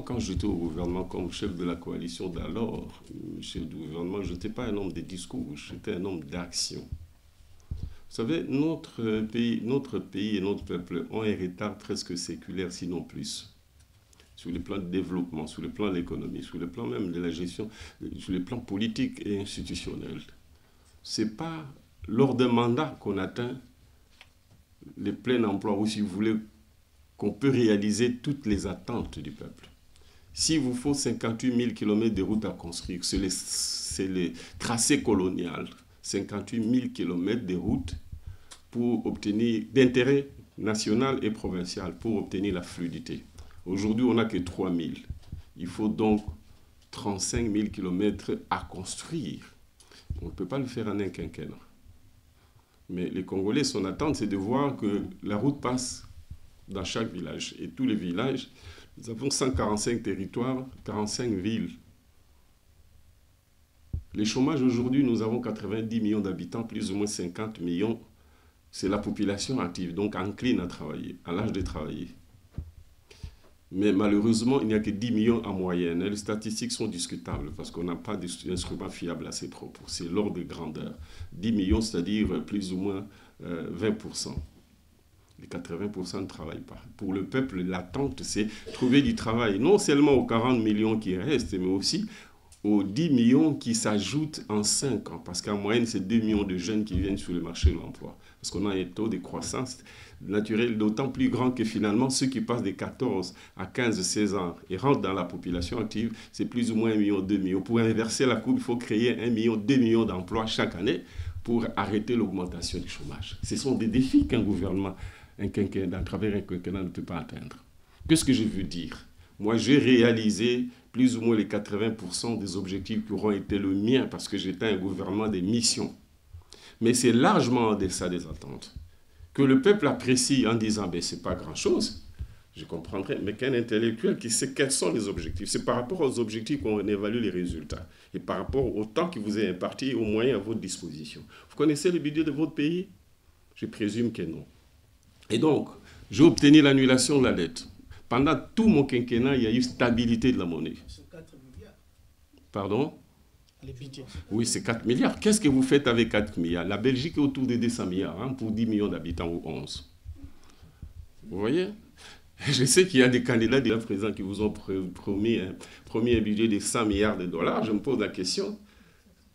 Quand j'étais au gouvernement comme chef de la coalition d'alors, chef du gouvernement, je n'étais pas un homme de discours, j'étais un homme d'action. Vous savez, notre pays et notre peuple ont un retard presque séculaire, sinon plus, sur le plan du développement, sur le plan de l'économie, sur le plan même de la gestion, sur le plan politique et institutionnel. Ce n'est pas lors d'un mandat qu'on atteint le plein emploi, ou si vous voulez, qu'on peut réaliser toutes les attentes du peuple. S'il vous faut 58 000 km de routes à construire, c'est le tracé colonial, 58 000 km de routes pour obtenir d'intérêt national et provincial, pour obtenir la fluidité. Aujourd'hui, on n'a que 3 000. Il faut donc 35 000 km à construire. On ne peut pas le faire en un quinquennat. Mais les Congolais, son attente, c'est de voir que la route passe dans chaque village. Et tous les villages, nous avons 145 territoires, 45 villes. Les chômages aujourd'hui, nous avons 90 millions d'habitants, plus ou moins 50 millions. C'est la population active, donc encline à travailler, à l'âge de travailler. Mais malheureusement, il n'y a que 10 millions en moyenne. Et les statistiques sont discutables parce qu'on n'a pas d'instrument fiable à ces propos. C'est l'ordre de grandeur. 10 millions, c'est-à-dire plus ou moins 20%. Les 80% ne travaillent pas. Pour le peuple, l'attente, c'est trouver du travail. Non seulement aux 40 millions qui restent, mais aussi aux 10 millions qui s'ajoutent en 5 ans. Parce qu'en moyenne, c'est 2 millions de jeunes qui viennent sur le marché de l'emploi. Parce qu'on a un taux de croissance naturelle d'autant plus grand que finalement, ceux qui passent de 14 à 15, 16 ans et rentrent dans la population active, c'est plus ou moins 1 million, 2 millions. Pour inverser la courbe, il faut créer 1 million, 2 millions d'emplois chaque année pour arrêter l'augmentation du chômage. Ce sont des défis qu'un gouvernement, à travers un quinquennat, ne peut pas atteindre. Qu'est-ce que je veux dire? Moi, j'ai réalisé plus ou moins les 80% des objectifs qui auront été le mien parce que j'étais un gouvernement des missions. Mais c'est largement en deçà des attentes. Que le peuple apprécie en disant « ce n'est pas grand-chose », je comprendrais, mais qu'un intellectuel qui sait quels sont les objectifs, c'est par rapport aux objectifs qu'on évalue les résultats et par rapport au temps qui vous est imparti et aux moyens à votre disposition. Vous connaissez le budget de votre pays? Je présume que non. Et donc, j'ai obtenu l'annulation de la dette. Pendant tout mon quinquennat, il y a eu stabilité de la monnaie. C'est 4 milliards. Pardon? Les budgets. Oui, c'est 4 milliards. Qu'est-ce que vous faites avec 4 milliards? La Belgique est autour de 200 milliards hein, pour 10 millions d'habitants ou 11. Vous voyez? Je sais qu'il y a des candidats déjà présents qui vous ont promis un budget de 100 milliards de dollars. Je me pose la question.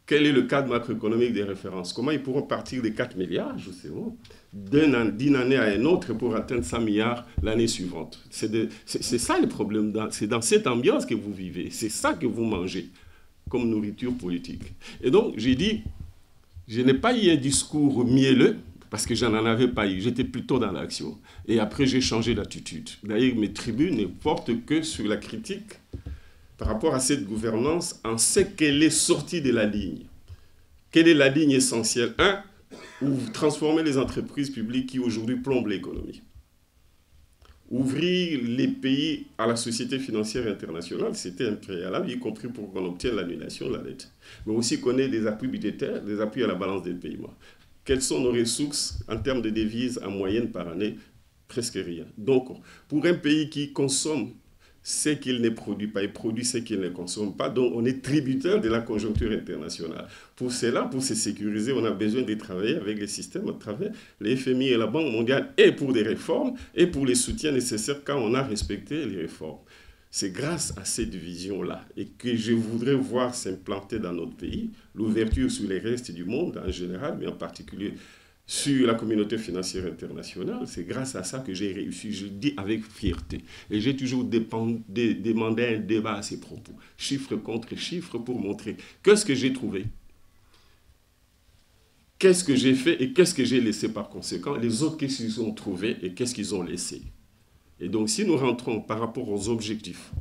Quel est le cadre macroéconomique des références? Comment ils pourront partir de 4 milliards, je sais pas, d'une année à une autre pour atteindre 100 milliards l'année suivante? C'est ça le problème. C'est dans cette ambiance que vous vivez. C'est ça que vous mangez comme nourriture politique. Et donc, j'ai dit, je n'ai pas eu un discours mielleux parce que je n'en avais pas eu. J'étais plutôt dans l'action. Et après, j'ai changé d'attitude. D'ailleurs, mes tribunes ne portent que sur la critique par rapport à cette gouvernance, on sait qu'elle est sortie de la ligne. Quelle est la ligne essentielle? Un, où transformer les entreprises publiques qui aujourd'hui plombent l'économie. Ouvrir les pays à la société financière internationale, c'était un préalable, y compris pour qu'on obtienne l'annulation de la dette. Mais aussi qu'on ait des appuis budgétaires, des appuis à la balance des paiements. Quelles sont nos ressources en termes de devises en moyenne par année? Presque rien. Donc, pour un pays qui consomme ce qu'il ne produit pas, il produit ce qu'il ne consomme pas, donc on est tributaire de la conjoncture internationale. Pour cela, pour se sécuriser, on a besoin de travailler avec les systèmes à travers les FMI et la Banque mondiale, et pour des réformes, et pour les soutiens nécessaires quand on a respecté les réformes. C'est grâce à cette vision-là, et que je voudrais voir s'implanter dans notre pays, l'ouverture sur les restes du monde en général, mais en particulier sur la communauté financière internationale, c'est grâce à ça que j'ai réussi, je le dis avec fierté. Et j'ai toujours demandé un débat à ces propos, chiffre contre chiffre, pour montrer qu'est-ce que j'ai trouvé, qu'est-ce que j'ai fait et qu'est-ce que j'ai laissé par conséquent, les autres qu'est-ce qu'ils ont trouvé et qu'est-ce qu'ils ont laissé. Et donc si nous rentrons par rapport aux objectifs,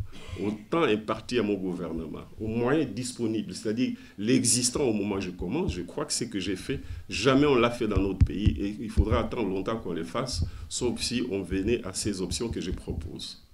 au temps imparti à mon gouvernement, aux moyens disponibles, c'est-à-dire l'existant au moment où je commence, je crois que ce que j'ai fait, jamais on l'a fait dans notre pays et il faudra attendre longtemps qu'on le fasse, sauf si on venait à ces options que je propose.